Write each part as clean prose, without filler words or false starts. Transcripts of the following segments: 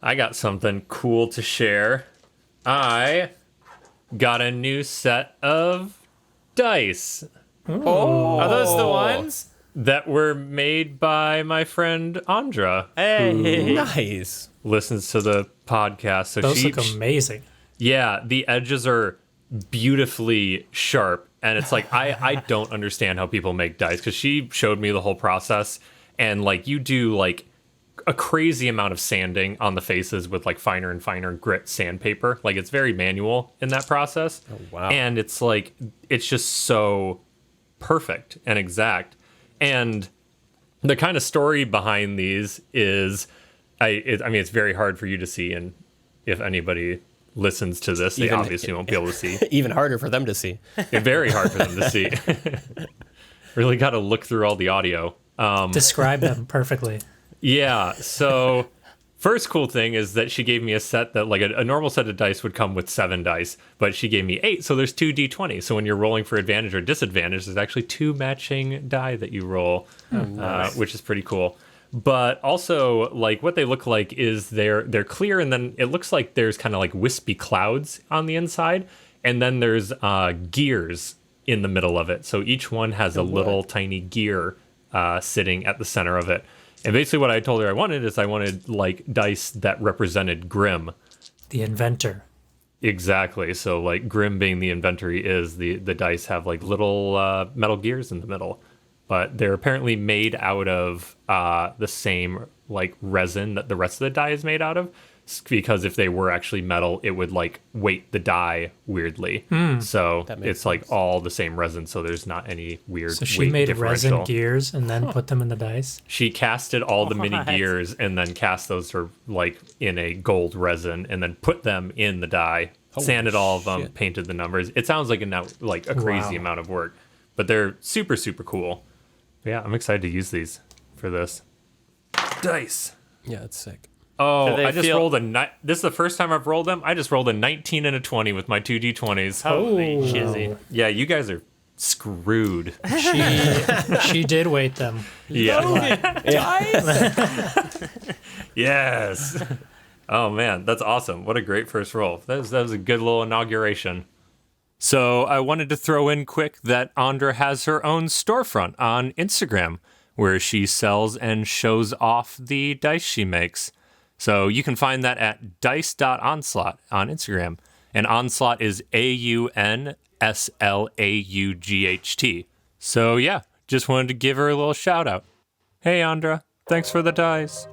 I got something cool to share. I got a new set of dice Oh, are those the ones? that were made by my friend Andra, Hey, Nice. listens to the podcast. So Those look amazing. yeah, the edges are beautifully sharp. And it's like, I don't understand how people make dice, because she showed me the whole process. And like, you do like a crazy amount of sanding on the faces with like finer and finer grit sandpaper. Like, it's very manual in that process. Oh, wow. And it's like, it's just so perfect and exact. And the kind of story behind these is, I mean, it's very hard for you to see. And if anybody listens to this, they obviously won't be able to see. Even harder for them to see. Very hard for them to see. Really got to look through all the audio. Describe them perfectly. Yeah, so first cool thing is that she gave me a set that, like, a normal set of dice would come with 7 dice, but she gave me 8, so there's 2 d20. So when you're rolling for advantage or disadvantage, there's actually 2 matching die that you roll, which is pretty cool. But also, like, what they look like is they're clear, and then it looks like there's kind of like wispy clouds on the inside, and then there's gears in the middle of it. So each one has a little tiny gear sitting at the center of it. And basically what I told her I wanted like dice that represented Grimm. The inventor. Exactly. So like Grimm being the inventor he is, the dice have like little metal gears in the middle. But they're apparently made out of the same like resin that the rest of the die is made out of. Because if they were actually metal, it would like weight the die weirdly. So it's like all the same resin, so there's not any weird So she weight made differential. resin gears and then put them in the dice. She casted all the mini What? gears and then cast those sort of like in a gold resin and then put them in the die, sanded all of them, shit. painted the numbers. It sounds like a crazy Wow. amount of work, but they're super, super cool. Yeah, I'm excited to use these for this. Dice. Yeah, it's sick. Oh, Do they I just feel- rolled this is the first time I've rolled them. I just rolled a 19 and a 20 with my 2 d20s. holy shizzy. Yeah, you guys are screwed. She did weight them. Yeah. Yes. Oh man, that's awesome. What a great first roll. That was a good little inauguration. So I wanted to throw in quick that Andra has her own storefront on Instagram where she sells and shows off the dice she makes. So you can find that at dice.onslaught on Instagram. And Onslaught is AUNSLAUGHT. So yeah, just wanted to give her a little shout out. Hey Andra, thanks for the dice.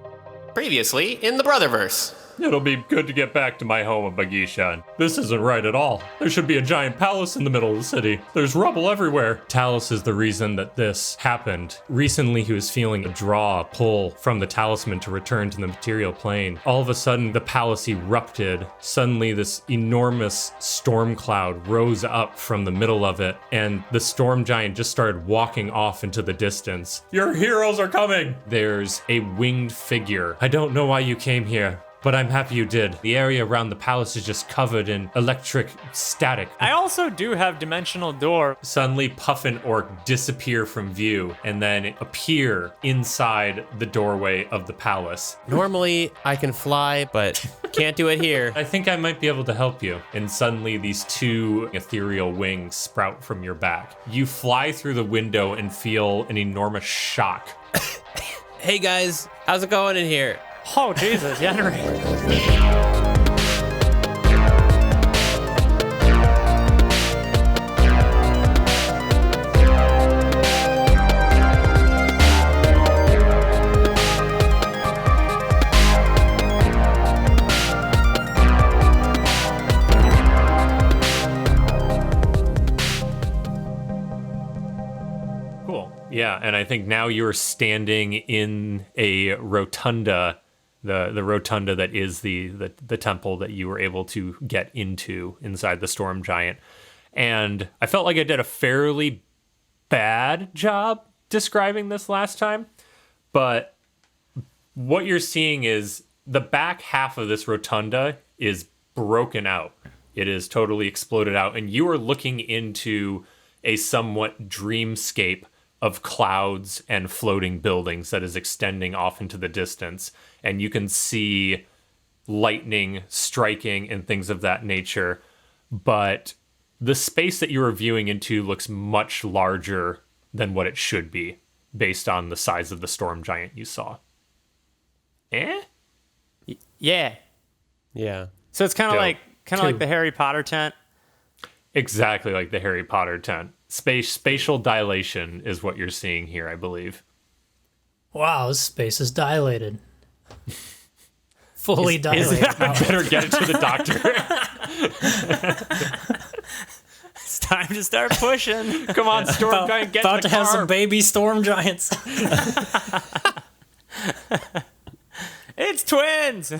Previously in the Brotherverse. It'll be good to get back to my home of Bagishan. This isn't right at all. There should be a giant palace in the middle of the city. There's rubble everywhere. Talus is the reason that this happened. Recently, he was feeling a pull from the talisman to return to the material plane. All of a sudden, the palace erupted. Suddenly, this enormous storm cloud rose up from the middle of it, and the storm giant just started walking off into the distance. Your heroes are coming! There's a winged figure. I don't know why you came here, but I'm happy you did. The area around the palace is just covered in electric static. I also do have dimensional door. Suddenly, Puff and Orc disappear from view and then appear inside the doorway of the palace. Normally, I can fly, but can't do it here. I think I might be able to help you. And suddenly, these 2 ethereal wings sprout from your back. You fly through the window and feel an enormous shock. Hey guys, how's it going in here? Oh, Jesus, Henry. Cool. Yeah, and I think now you're standing in a rotunda, the rotunda that is the temple that you were able to get into inside the storm giant. And I felt like I did a fairly bad job describing this last time, but what you're seeing is the back half of this rotunda is broken out. It is totally exploded out, and you are looking into a somewhat dreamscape of clouds and floating buildings that is extending off into the distance. And you can see lightning striking and things of that nature, but the space that you are viewing into looks much larger than what it should be based on the size of the storm giant you saw. Yeah. Yeah. So it's kind of Dope. like the Harry Potter tent. Exactly like the Harry Potter tent. Spatial dilation is what you're seeing here, I believe. Wow, this space is dilated. Fully dilated. Better get it to the doctor. It's time to start pushing. Come on, storm giant, get About in the to have car. some baby storm giants. It's twins.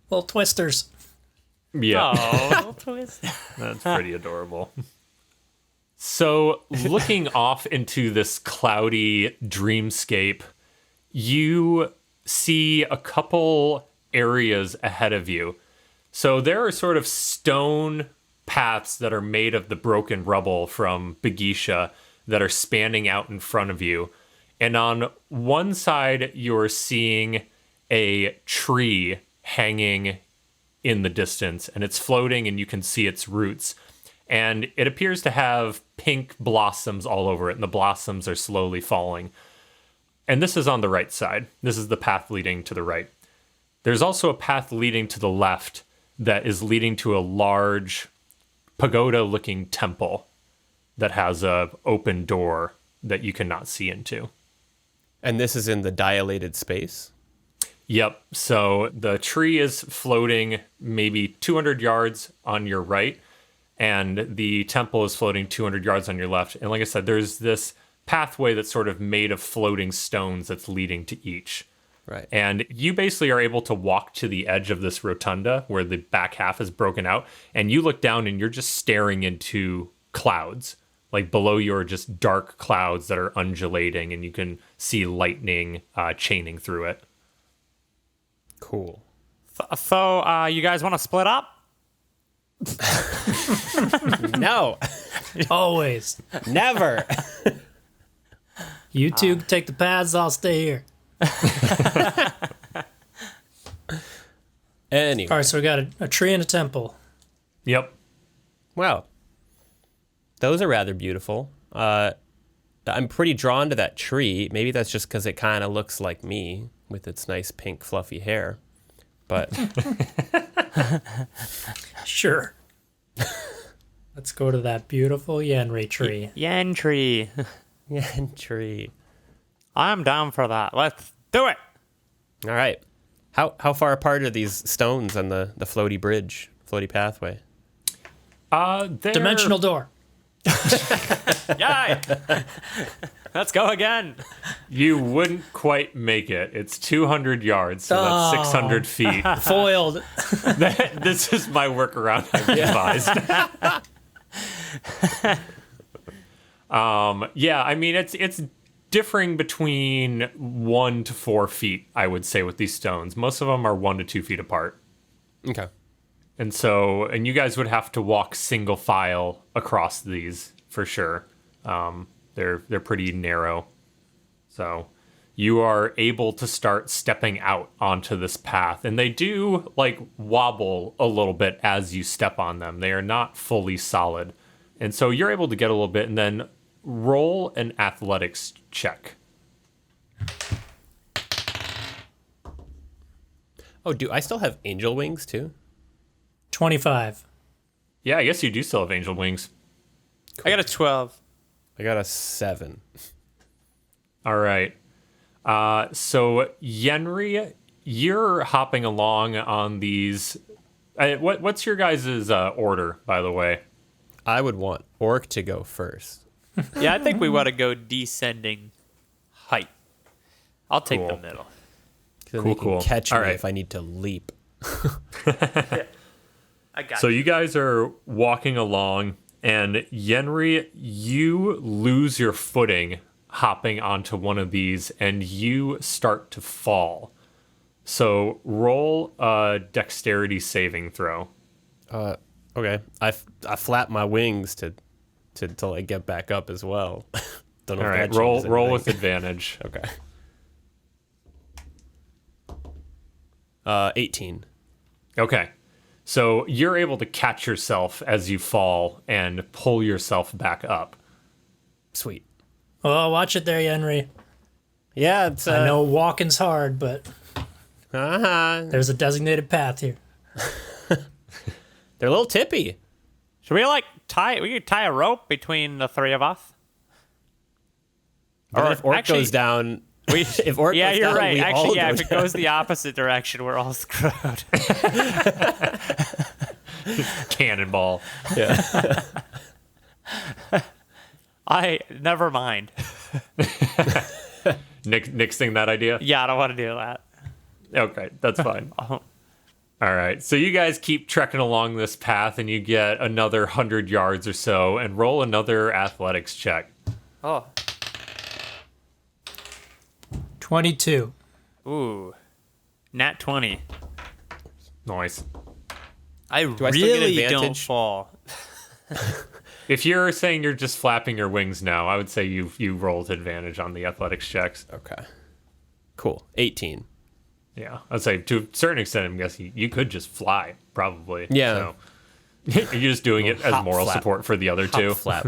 Little twisters. Yeah. Oh, twist. That's pretty adorable. So, looking off into this cloudy dreamscape, you see a couple areas ahead of you. So, there are sort of stone paths that are made of the broken rubble from Bagisha that are spanning out in front of you. And on one side, you're seeing a tree hanging in the distance, and it's floating and you can see its roots. And it appears to have pink blossoms all over it, and the blossoms are slowly falling. And this is on the right side. This is the path leading to the right. There's also a path leading to the left that is leading to a large pagoda-looking temple that has a open door that you cannot see into. And this is in the dilated space? Yep. So the tree is floating maybe 200 yards on your right, and the temple is floating 200 yards on your left. And like I said, there's this pathway that's sort of made of floating stones that's leading to each. Right. And you basically are able to walk to the edge of this rotunda where the back half is broken out, and you look down and you're just staring into clouds. Like below you are just dark clouds that are undulating, and you can see lightning chaining through it. Cool. So, you guys want to split up? No, Always. never. You two take the paths, I'll stay here. Anyway. All right, so we got a tree and a temple. Yep. Wow. Those are rather beautiful. I'm pretty drawn to that tree. Maybe that's just because it kind of looks like me with its nice pink fluffy hair. But Sure. Let's go to that beautiful Yenri tree. Yen tree. yeah, tree. I'm down for that. Let's do it. All right. How far apart are these stones on the floaty bridge, floaty pathway? Dimensional door. Yay! Let's go again. You wouldn't quite make it. It's 200 yards, so that's 600 feet. Foiled. This is my workaround I've devised. Yeah, I mean, it's differing between 1 to 4 feet, I would say, with these stones. Most of them are 1 to 2 feet apart. Okay. And you guys would have to walk single file across these for sure. They're pretty narrow. So you are able to start stepping out onto this path, and they do like wobble a little bit as you step on them. They are not fully solid. And so you're able to get a little bit, and then roll an athletics check. Oh, do I still have angel wings too? 25. Yeah, I guess you do still have angel wings. I got a 12. I got a 7. All right. So Yenri, you're hopping along on these. What's your guys' order, by the way? I would want Orc to go first. Yeah, I think we want to go descending height. I'll take the Cool. middle. Then Cool, he can cool. catch All me right. if I need to leap. I got So you guys are walking along, and Yenri, you lose your footing hopping onto one of these, and you start to fall. So roll a dexterity saving throw. Okay. I flap my wings to like get back up as well. Don't know All if right, that changes roll anything. with advantage. Okay. 18. Okay. So you're able to catch yourself as you fall and pull yourself back up. Sweet. Oh, watch it there, Henry. Yeah, it's I know walking's hard, but They're there's a designated path here. a little tippy. Should we we could tie a rope between the three of us? But if Orc actually- goes down, We, if Orc yeah, goes you're down, right. we all Actually, yeah, go if it down. goes the opposite direction, we're all screwed. Cannonball. Yeah. Never mind. Nixing that idea? Yeah, I don't want to do that. Okay, that's fine. Oh. All right, so you guys keep trekking along this path and you get another 100 yards or so and roll another athletics check. Oh. 22. Ooh. Nat 20. Nice. I I still get really don't advantage? fall. If you're saying you're just flapping your wings now, I would say you rolled advantage on the athletics checks. Okay. Cool. 18. Yeah, I'd say to a certain extent, I'm guessing you could just fly, probably. Yeah. So. You're just doing it as Hop moral flap. support for the other two. Flap.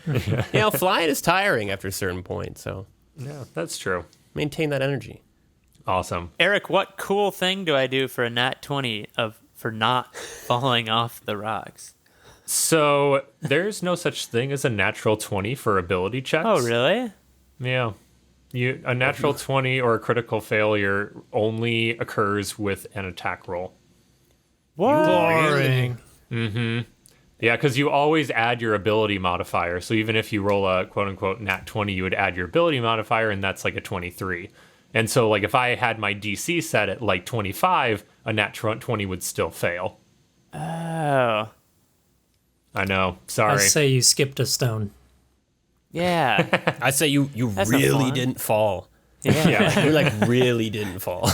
You know, flying is tiring after a certain point, so Yeah, that's true. maintain that energy. Awesome. Eric, what cool thing do I do for a nat 20 for not falling off the rocks? So there's no such thing as a natural 20 for ability checks. Oh, really? Yeah. A natural 20 or a critical failure only occurs with an attack roll. What? Boring. Yeah, because you always add your ability modifier. So even if you roll a quote-unquote nat 20, you would add your ability modifier, and that's like a 23. And so like if I had my DC set at like 25, a nat 20 would still fail. Oh. I know. I Sorry. say you skipped a stone. Yeah. I say you That's not really fun. didn't fall. Yeah. You like really didn't fall.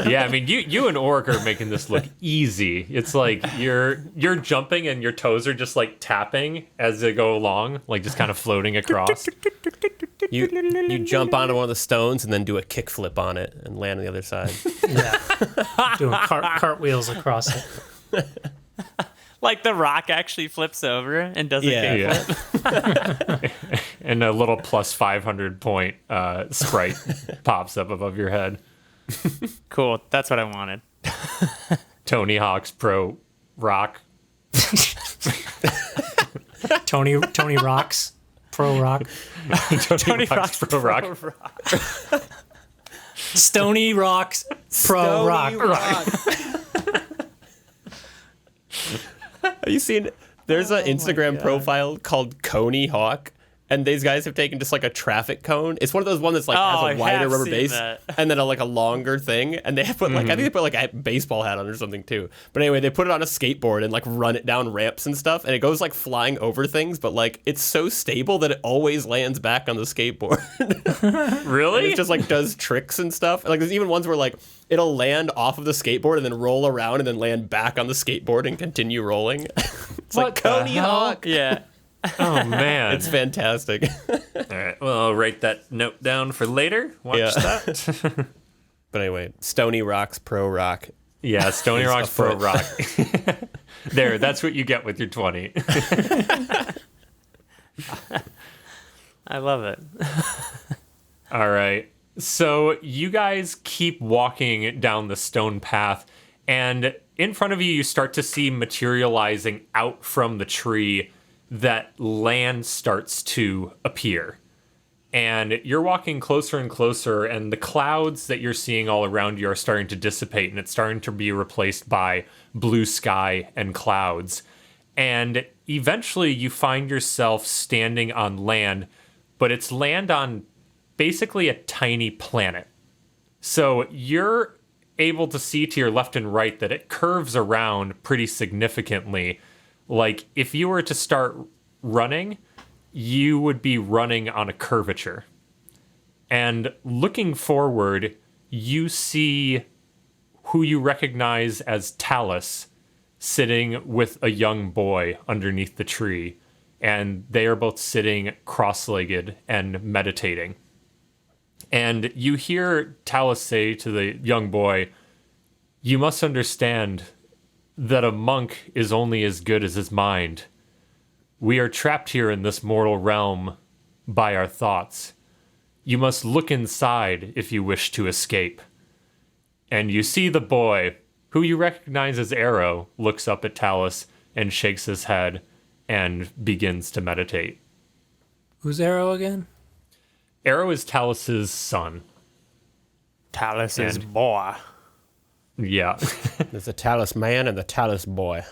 Yeah, I mean, you and Orc are making this look easy. It's like you're jumping and your toes are just like tapping as they go along, like just kind of floating across. You jump onto one of the stones and then do a kickflip on it and land on the other side. Yeah. Doing cartwheels across it. Like the rock actually flips over and does a Yeah. kickflip. Yeah. And a little plus 500 point sprite pops up above your head. Cool. That's what I wanted. Tony Hawk's Pro Rock. Tony rocks. Pro rock. Tony Hawk's Pro Rock. Stony rocks. Pro rock. Have you seen? There's an Instagram profile called Coney Hawk, and these guys have taken just like a traffic cone. It's one of those ones that's like Oh, has a I wider have rubber seen base, that. and then a longer thing. And they have put like I think they put like a baseball hat on or something too. But anyway, they put it on a skateboard and like run it down ramps and stuff, and it goes like flying over things. But like it's so stable that it always lands back on the skateboard. Really? It just like does tricks and stuff. Like there's even ones where like it'll land off of the skateboard and then roll around and then land back on the skateboard and continue rolling. It's What like the Coney hell? Hawk. Yeah. Oh, man. It's fantastic. All right. Well, I'll write that note down for later. Watch Yeah. that. But anyway, Stony Rocks Pro Rock. Yeah, Stony Rocks Pro afoot. Rock. There, that's what you get with your 20. I love it. All right. So you guys keep walking down the stone path, and in front of you, you start to see materializing out from the tree that land starts to appear. And you're walking closer and closer, and the clouds that you're seeing all around you are starting to dissipate, and it's starting to be replaced by blue sky and clouds. And eventually, you find yourself standing on land, but it's land on basically a tiny planet. So you're able to see to your left and right that it curves around pretty significantly. Like if you were to start running, you would be running on a curvature. And looking forward, you see who you recognize as Talus sitting with a young boy underneath the tree. And they are both sitting cross-legged and meditating. And you hear Talus say to the young boy, You must understand that a monk is only as good as his mind. We are trapped here in this mortal realm by our thoughts. You must look inside if you wish to escape. And you see the boy, who you recognize as Arrow, looks up at Talus and shakes his head and begins to meditate. Who's Arrow again? Arrow is Talus's son. Talus's And- boy. Yeah. There's a Talus man and the Talus boy.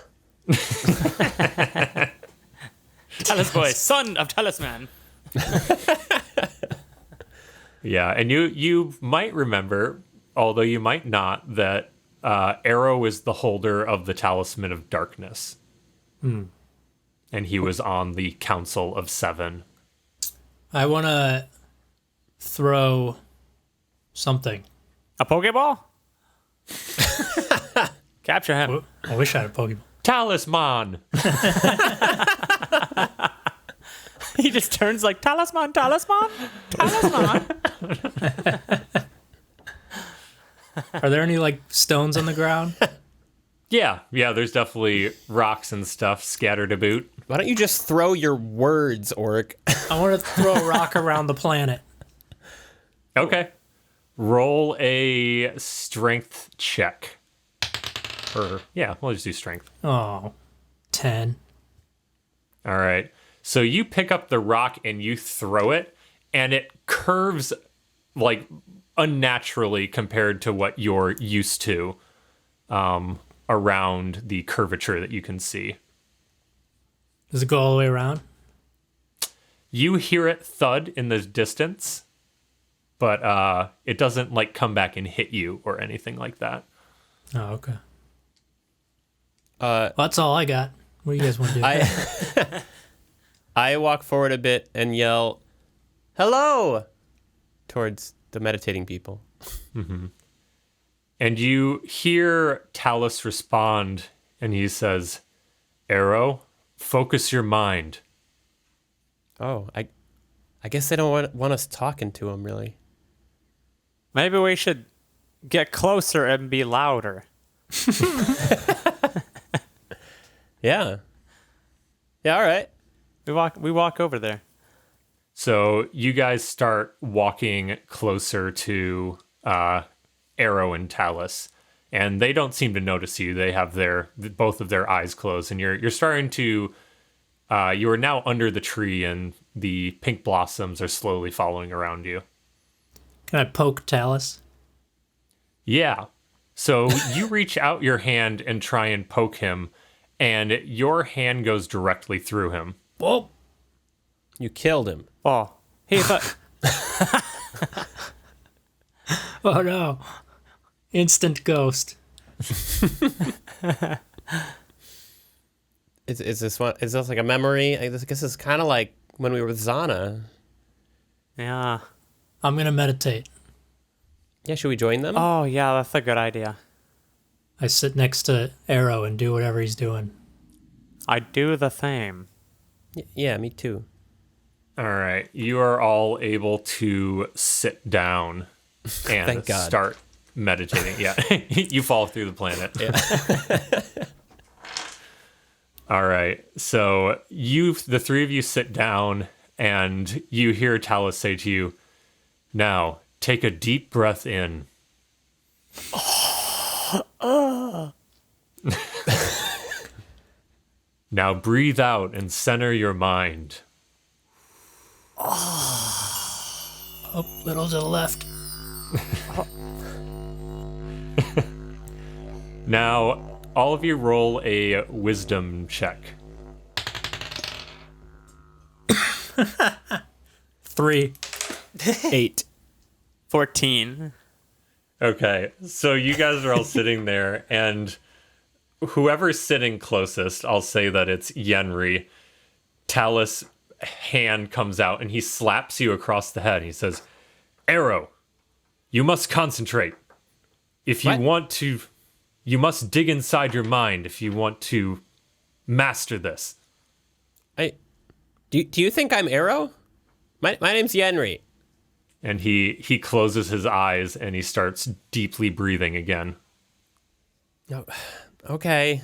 Talus boy, son of Talisman. Yeah, and you might remember, although you might not, that Arrow is the holder of the Talisman of Darkness. And he was on the Council of Seven. I want to throw something. A Pokeball? Capture him. I wish I had a Pokemon. Talisman! He just turns like, Talisman, Talisman, Talisman. Are there any like stones on the ground? Yeah, there's definitely rocks and stuff scattered about. Why don't you just throw your words, Orc? I want to throw a rock around the planet. Okay. Roll a strength check. We'll just do strength. Oh, 10. All right. So you pick up the rock and you throw it, and it curves like unnaturally compared to what you're used to around the curvature that you can see. Does it go all the way around? You hear it thud in the distance, but it doesn't like come back and hit you or anything like that. Oh, okay. Well, that's all I got. What do you guys want to do? I walk forward a bit and yell, "Hello!" towards the meditating people. And you hear Talus respond, and he says, Arrow, focus your mind. Oh, I guess they don't want us talking to them, really. Maybe we should get closer and be louder. Yeah. Yeah, all right. We walk over there. So you guys start walking closer to Arrow and Talus, and they don't seem to notice you. They have both of their eyes closed, and you're starting to. You are now under the tree, and the pink blossoms are slowly following around you. Can I poke Talus? Yeah. So you reach out your hand and try and poke him, and your hand goes directly through him. Whoa. You killed him. Oh, he thought. Oh, no. Instant ghost. Is this like a memory? I guess it's kind of like when we were with Zana. Yeah. I'm going to meditate. Yeah, should we join them? Oh, yeah, that's a good idea. I sit next to Arrow and do whatever he's doing. I do the same. Yeah, me too. All right. You are all able to sit down and Thank God. start meditating. Yeah. You fall through the planet. Yeah. All right. So the three of you sit down, and you hear Talus say to you, now take a deep breath in. Now breathe out and center your mind. Oh, little to the left. Now, all of you roll a wisdom check. 3. 8. 14. Okay, so you guys are all sitting there, and whoever's sitting closest, I'll say that it's Yenri. Talus' hand comes out, and he slaps you across the head. He says, Arrow, you must concentrate. If you What? want to, you must dig inside your mind if you want to master this. Do you think I'm Arrow? My name's Yenri. And he closes his eyes, and he starts deeply breathing again. No, okay.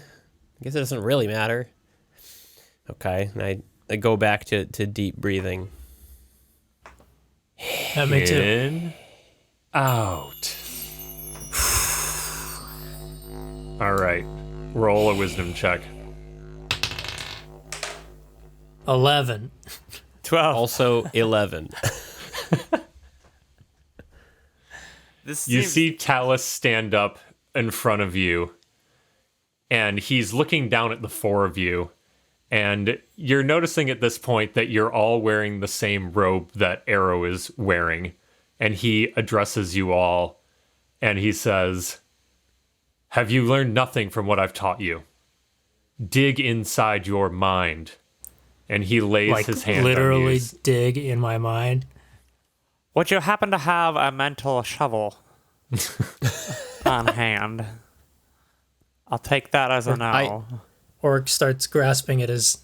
I guess it doesn't really matter. Okay, and I go back to deep breathing. Yeah, me too. In, out. All right. Roll a wisdom check. 11. 12. Also 11. This You seems- see Talus stand up in front of you, and he's looking down at the four of you, and you're noticing at this point that you're all wearing the same robe that Arrow is wearing, and he addresses you all, and he says, "Have you learned nothing from what I've taught you? Dig inside your mind." And he lays Like, his hand literally on you. dig in my mind. Would you happen to have a mental shovel on hand? I'll take that as a no. Orc starts grasping at his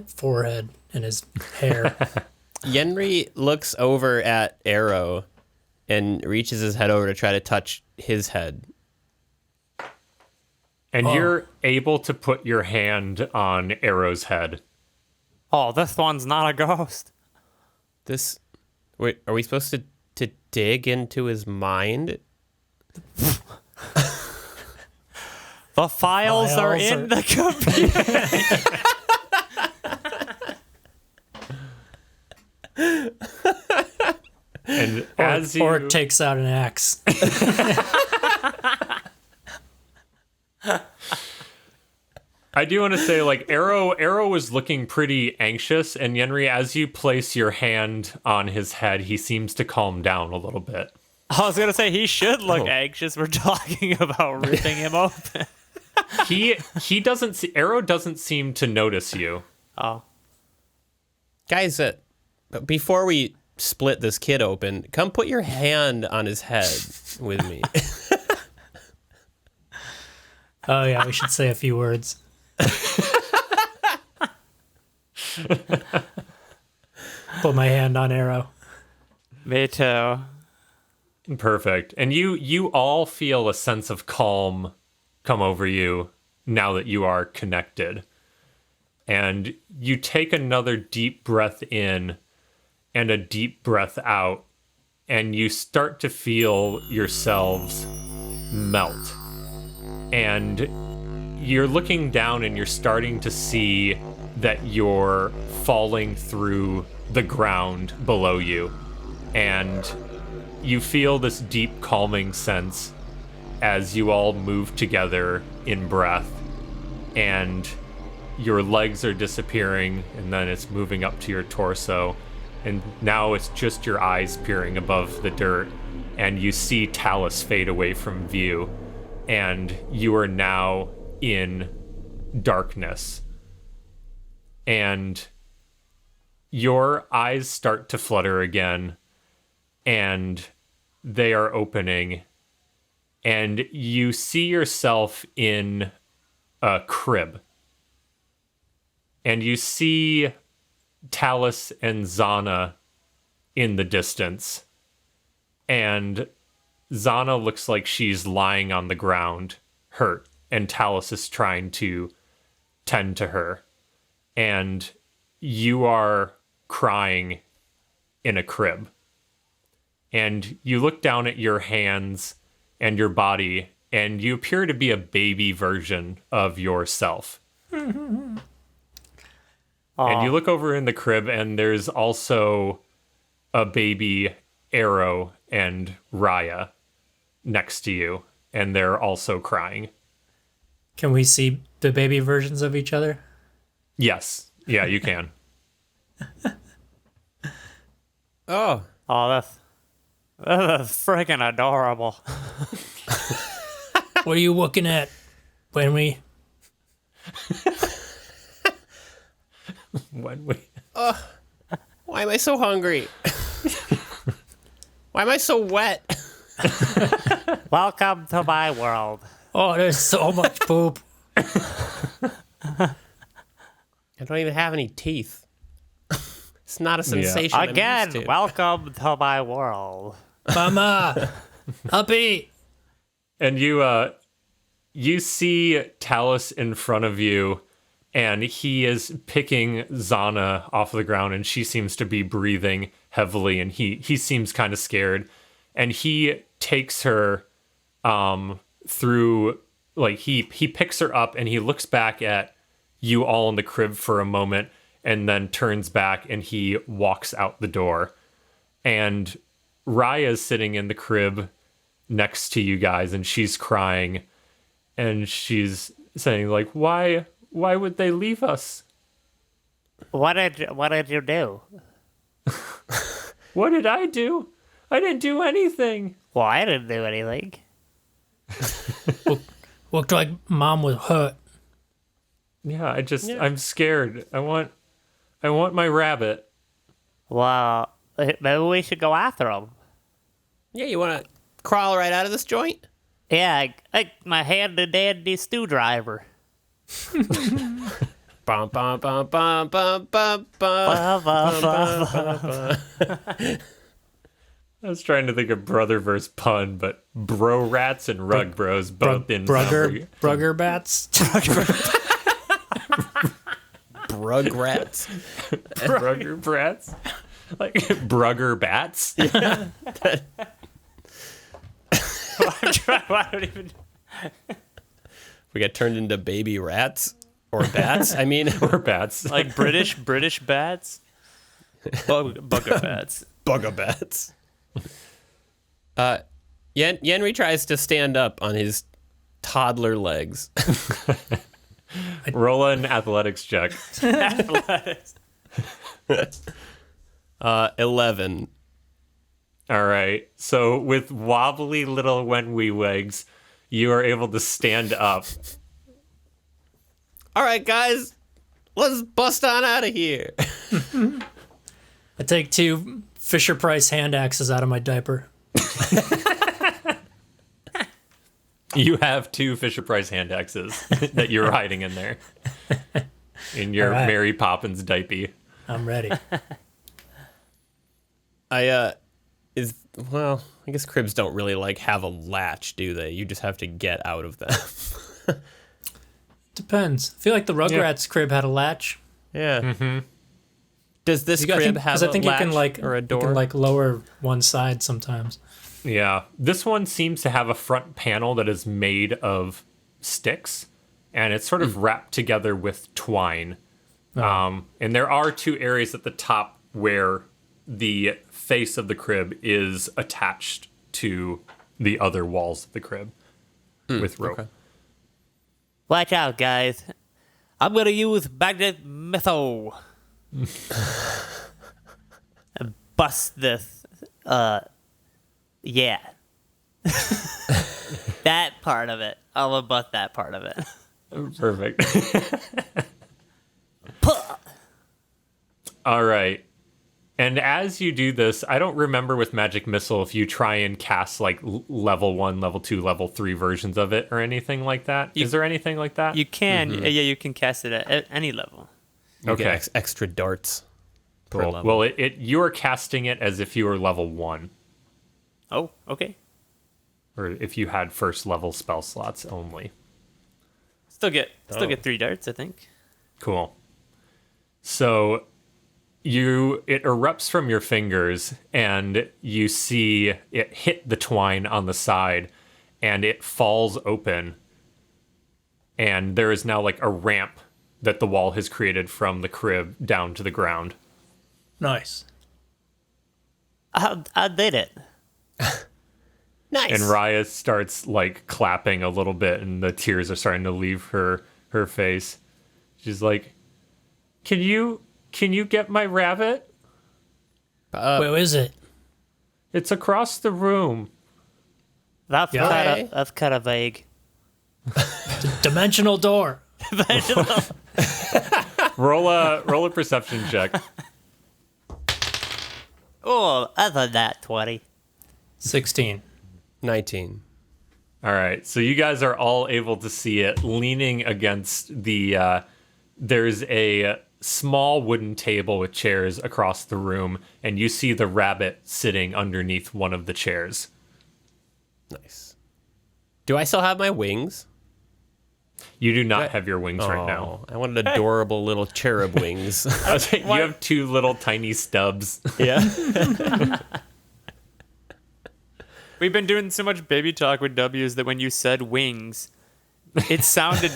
forehead and his hair. Yenri looks over at Arrow and reaches his head over to try to touch his head. And you're able to put your hand on Arrow's head. Oh, this one's not a ghost. Wait, are we supposed to dig into his mind? The files are Files in are- the computer. And as you... Orc takes out an axe. I do want to say, like, Arrow was looking pretty anxious, and Yenri, as you place your hand on his head, he seems to calm down a little bit. I was gonna say he should look anxious. We're talking about ripping him open. He doesn't see, Arrow doesn't seem to notice you. Oh, Guys, before we split this kid open, come put your hand on his head with me. Oh, yeah, we should say a few words. Put my hand on Arrow. me too. Perfect. And you all feel a sense of calm come over you now that you are connected. And you take another deep breath in and a deep breath out, and you start to feel yourselves melt. And you're looking down and you're starting to see that you're falling through the ground below you. And you feel this deep calming sense as you all move together in breath, and your legs are disappearing, and then it's moving up to your torso, and now it's just your eyes peering above the dirt, and you see Talus fade away from view, and you are now in darkness. And your eyes start to flutter again, and they are opening, and you see yourself in a crib. And you see Talus and Zana in the distance. And Zana looks like she's lying on the ground, hurt, and Talus is trying to tend to her. And you are crying in a crib. And you look down at your hands and your body, and you appear to be a baby version of yourself. And you look over in the crib, and there's also a baby Arrow and Raya next to you, and they're also crying. Can we see the baby versions of each other? Yes. Yeah, you can. Oh, That's freaking adorable. What are you looking at when we... When we... why am I so hungry? Why am I so wet? Welcome to my world. Oh, there's so much poop. I don't even have any teeth. It's not a sensation. I'm Again, used to. welcome to my world. Mama, Happy. And you see Talus in front of you, and he is picking Zana off the ground, and she seems to be breathing heavily, and he seems kind of scared. And he takes her through, like, he picks her up, and he looks back at you all in the crib for a moment, and then turns back, and he walks out the door. And Raya's sitting in the crib next to you guys, and she's crying, and she's saying, like, why would they leave us? What did you do? What did I do? I didn't do anything. Well, I didn't do anything. Looked like Mom was hurt. Yeah, I'm scared. I want my rabbit. Well, maybe we should go after him. Yeah, you want to crawl right out of this joint? Yeah, like my handy-dandy stew driver. Bum, bum, bum, bum, bum, bum, bum. I was trying to think of Brotherverse pun, but bro rats and rug bros both in Brugger bats. Brugrats. Brugger brats? Like Brugger bats? I don't even. We got turned into baby rats or bats. I mean, Or bats. Like British bats? Bugger bats. bugger bats. Yenri tries to stand up on his toddler legs. Roll an athletics check. 11. All right. So with wobbly little Wenwee legs, you are able to stand up. All right, guys, let's bust on out of here. I take 2 Fisher Price hand axes out of my diaper. You have 2 Fisher Price hand axes that you're hiding in there. In your All right. Mary Poppins diaper. I'm ready. I guess cribs don't really like have a latch, do they? You just have to get out of them. Depends. I feel like the Rugrats crib had a latch. Yeah. Mm-hmm. Does this crib have Because I think a latch you can like or a door? You can like lower one side sometimes. Yeah. This one seems to have a front panel that is made of sticks, and it's sort of wrapped together with twine. And there are 2 areas at the top where the face of the crib is attached to the other walls of the crib with rope. Okay. Watch out, guys. I'm gonna use magnet missile. And bust this. Yeah. That part of it. I'm gonna bust that part of it. Perfect. All right. And as you do this, I don't remember with Magic Missile if you try and cast like level 1, level 2, level 3 versions of it or anything like that. Is there anything like that? You can, yeah, you can cast it at any level. You get Okay. extra darts per Cool. level. Well, you are casting it as if you were level 1, Oh, okay. or if you had first level spell slots only. Still get 3 darts, I think. Cool. So it erupts from your fingers, and you see it hit the twine on the side, and it falls open. And there is now like a ramp that the wall has created from the crib down to the ground. Nice. I did it. Nice. And Raya starts like clapping a little bit, and the tears are starting to leave her face. She's like, Can you get my rabbit? Where is it? It's across the room. That's Yeah. kind of vague. Dimensional door. Roll a perception check. Oh, other than that, 20. 16. 19. All right, so you guys are all able to see it leaning against the. There's a small wooden table with chairs across the room, and you see the rabbit sitting underneath one of the chairs. Nice. Do I still have my wings? You do not have your wings right now. I wanted adorable little cherub wings. You have 2 little tiny stubs. Yeah. We've been doing so much baby talk with W's that when you said wings, it sounded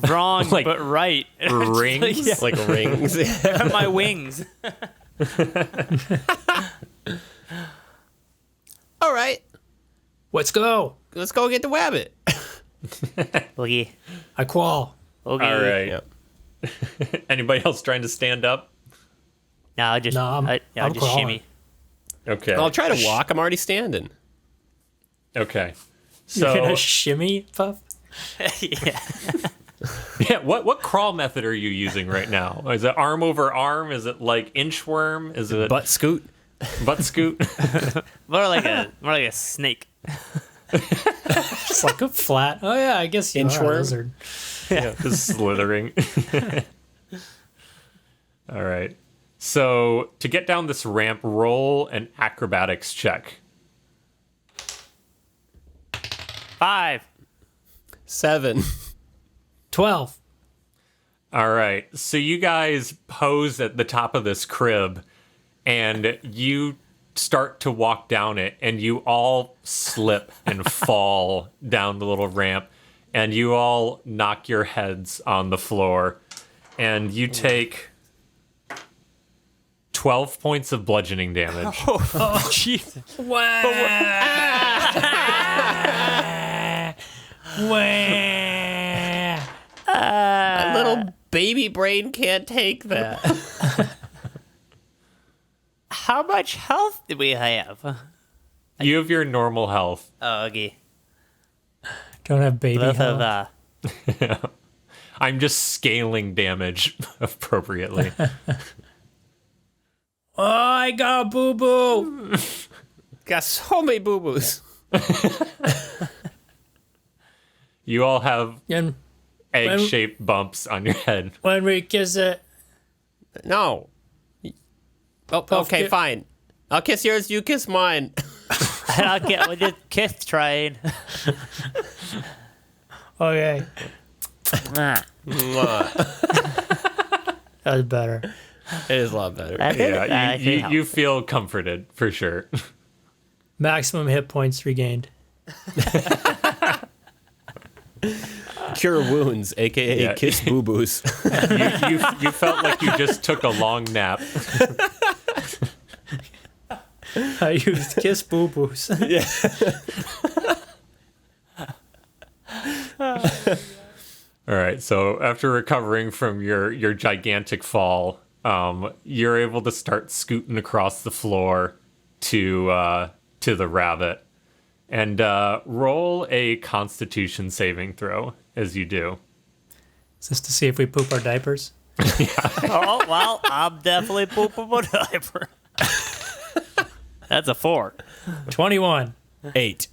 wrong Like but right. rings? Yeah. Like rings. My wings. All right, Let's go. let's go get the wabbit. Oogie. I qual. Oogie. All right. Yep. Anybody else trying to stand up? No, just, No, I'm just crawling. shimmy. Okay. I'll try to walk. I'm already standing. Okay. You're So gonna shimmy, Puff? Yeah. yeah, what crawl method are you using right now? Is it arm over arm? Is it like inchworm? Is it Butt scoot. butt scoot? More like a snake. Just like a flat. Oh yeah, I guess you are a Inchworm? lizard. Yeah, just slithering. All right. So to get down this ramp, roll an acrobatics check. 5. 7. 12. All right. So you guys pose at the top of this crib and you start to walk down it and you all slip and fall down the little ramp and you all knock your heads on the floor and you take 12 points of bludgeoning damage. Oh, Jesus. My little baby brain can't take that. How much health do we have? You have your normal health. Oogie. Don't have baby Both health. of I'm just scaling damage appropriately. Oh, I got boo boo. Got so many boo boos. You all have And egg-shaped bumps on your head. when we kiss it, No. Oh, okay, ki- fine. I'll kiss yours, you kiss mine. And I'll get with the kiss train. okay, Mwah. that was better. It is a lot better. Yeah, you feel comforted for sure. Maximum hit points regained. Cure wounds, aka Yeah. kiss boo boos. You felt like you just took a long nap. I used kiss boo boos. All right, so after recovering from your gigantic fall, you're able to start scooting across the floor to the rabbit, and roll a Constitution saving throw as you do. Is this to see if we poop our diapers? Oh, well, I'm definitely pooping my diaper. That's a 4. 21. 8.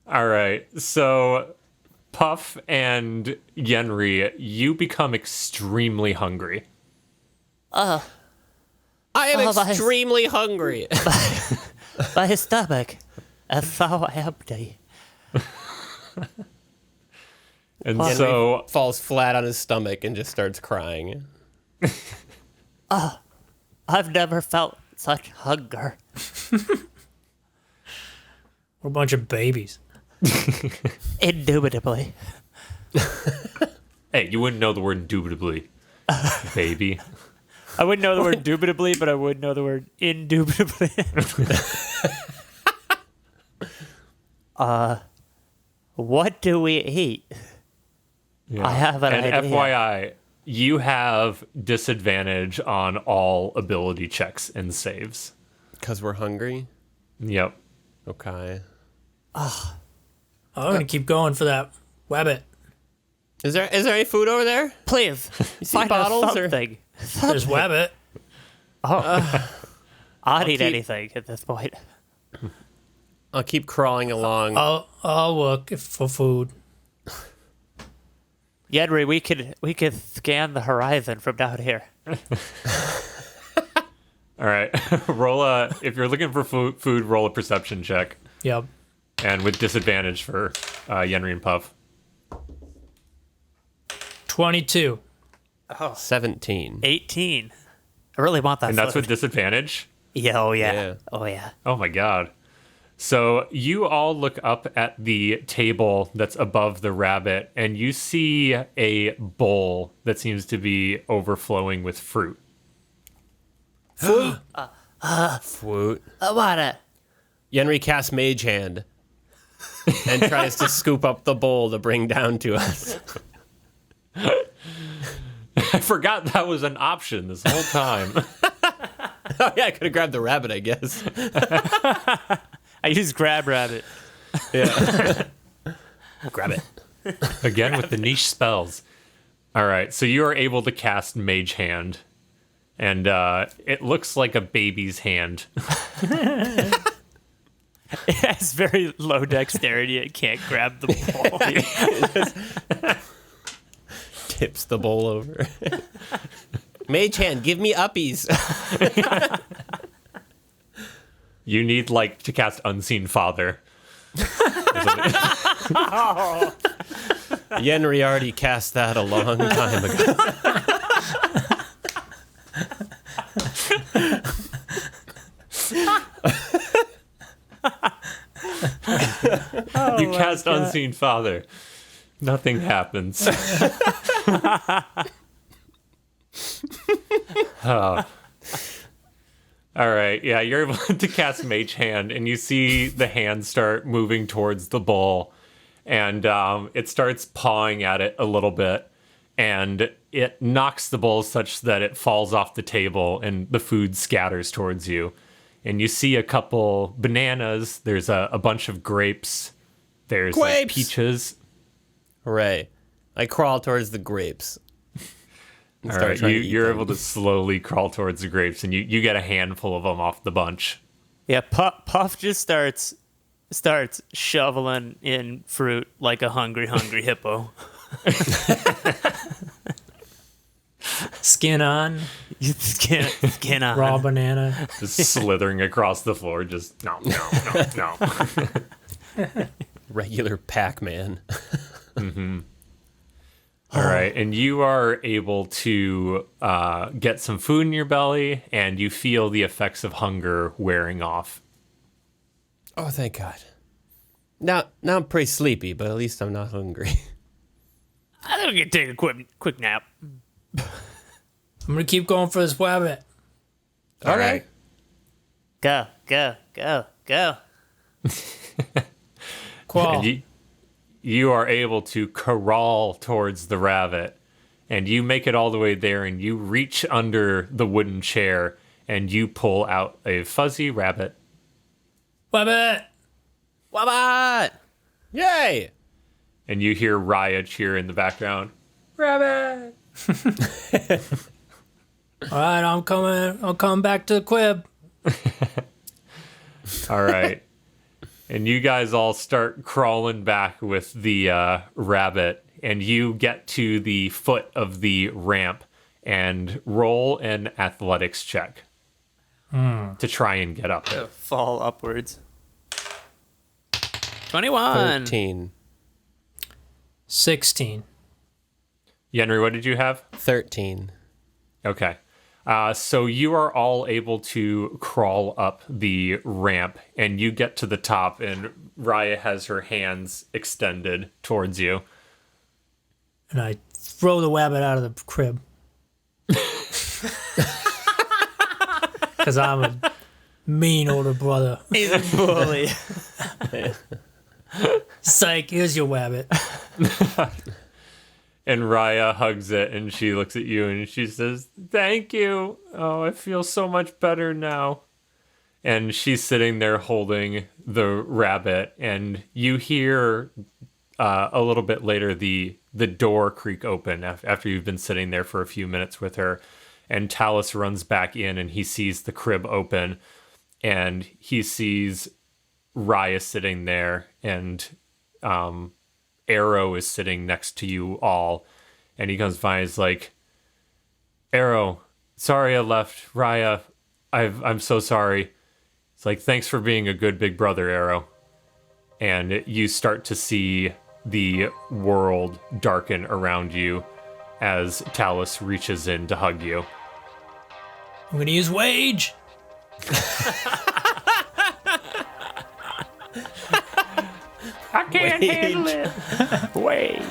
All right, so Puff and Yenri, you become extremely hungry. I am Oh, my- extremely hungry. My stomach is so empty. And so Falls flat on his stomach and just starts crying. I've never felt such hunger. We're a bunch of babies. Indubitably. hey, you wouldn't know the word indubitably, baby. I wouldn't know the word indubitably, but I would know the word indubitably. What do we eat? Yeah. I have an and idea. FYI, you have disadvantage on all ability checks and saves. Because we're hungry? Yep. Okay. I'm gonna keep going for that wabbit. Is there any food over there? Please, see find bottles us or- something. There's wabbit. I'd eat anything at this point. I'll keep crawling along. I'll look for food. Yenri, we could scan the horizon from down here. All right. If you're looking for food, roll a perception check. Yep. And with disadvantage for Yenri and Puff. 22. 17. 18. I really want that And that's food. with disadvantage? Yeah, oh yeah. Yeah. Oh yeah. Oh my god. So you all look up at the table that's above the rabbit, and you see a bowl that seems to be overflowing with fruit. Food. I want it. Yenri casts Mage Hand and tries to scoop up the bowl to bring down to us. I forgot that was an option this whole time. Oh, yeah, I could have grabbed the rabbit, I guess. I use grab rabbit. Yeah. Grab it. Again with the niche spells. All right, so you are able to cast Mage Hand, and it looks like a baby's hand. It has very low dexterity. It can't grab the ball. Tips the bowl over. Mage Hand, give me uppies. You need like to cast Unseen Father. Yenri already cast that a long time ago. You cast Unseen Father. Nothing happens. Oh. All right, yeah, you're able to cast Mage Hand, and you see the hand start moving towards the bowl, and it starts pawing at it a little bit, and it knocks the bowl such that it falls off the table, and the food scatters towards you. And you see a couple bananas, there's a bunch of grapes, there's like, Grapes! peaches. Hooray. I crawl towards the grapes. And All start right, trying to eat you're them. able to slowly crawl towards the grapes, and you get a handful of them off the bunch. Yeah, Puff just starts shoveling in fruit like a hungry hippo. Skin on, Skin on. raw banana. Just slithering across the floor, just no. Regular Pac-Man. All right, and you are able to get some food in your belly, and you feel the effects of hunger wearing off. Oh, thank God. Now I'm pretty sleepy, but at least I'm not hungry. I think we can take a quick nap. I'm gonna keep going for this wabbit. All right. Go. Qual. And you are able to crawl towards the rabbit, and you make it all the way there, and you reach under the wooden chair, and you pull out a fuzzy rabbit. Wabbit! Wabat! Yay! And you hear Raya cheer in the background. Rabbit! All right, I'm coming back to the quib. All right. And you guys all start crawling back with the rabbit, and you get to the foot of the ramp and roll an athletics check to try and get up it. Fall upwards. 21. 13. 16. Yenri, what did you have? 13. Okay. So you are all able to crawl up the ramp, and you get to the top, and Raya has her hands extended towards you. And I throw the wabbit out of the crib. Because I'm a mean older brother. He's a bully. Psych, here's your wabbit. And Raya hugs it, and she looks at you, and she says, "Thank you. Oh, I feel so much better now." And she's sitting there holding the rabbit, and you hear a little bit later the door creak open after you've been sitting there for a few minutes with her. And Talus runs back in, and he sees the crib open, and he sees Raya sitting there, and Arrow is sitting next to you all, and he comes by and is like, "Arrow, sorry I left. Raya, I'm so sorry." It's like, "Thanks for being a good big brother, Arrow." And you start to see the world darken around you, as Talus reaches in to hug you. I'm gonna use wage. I can't handle it. Wait.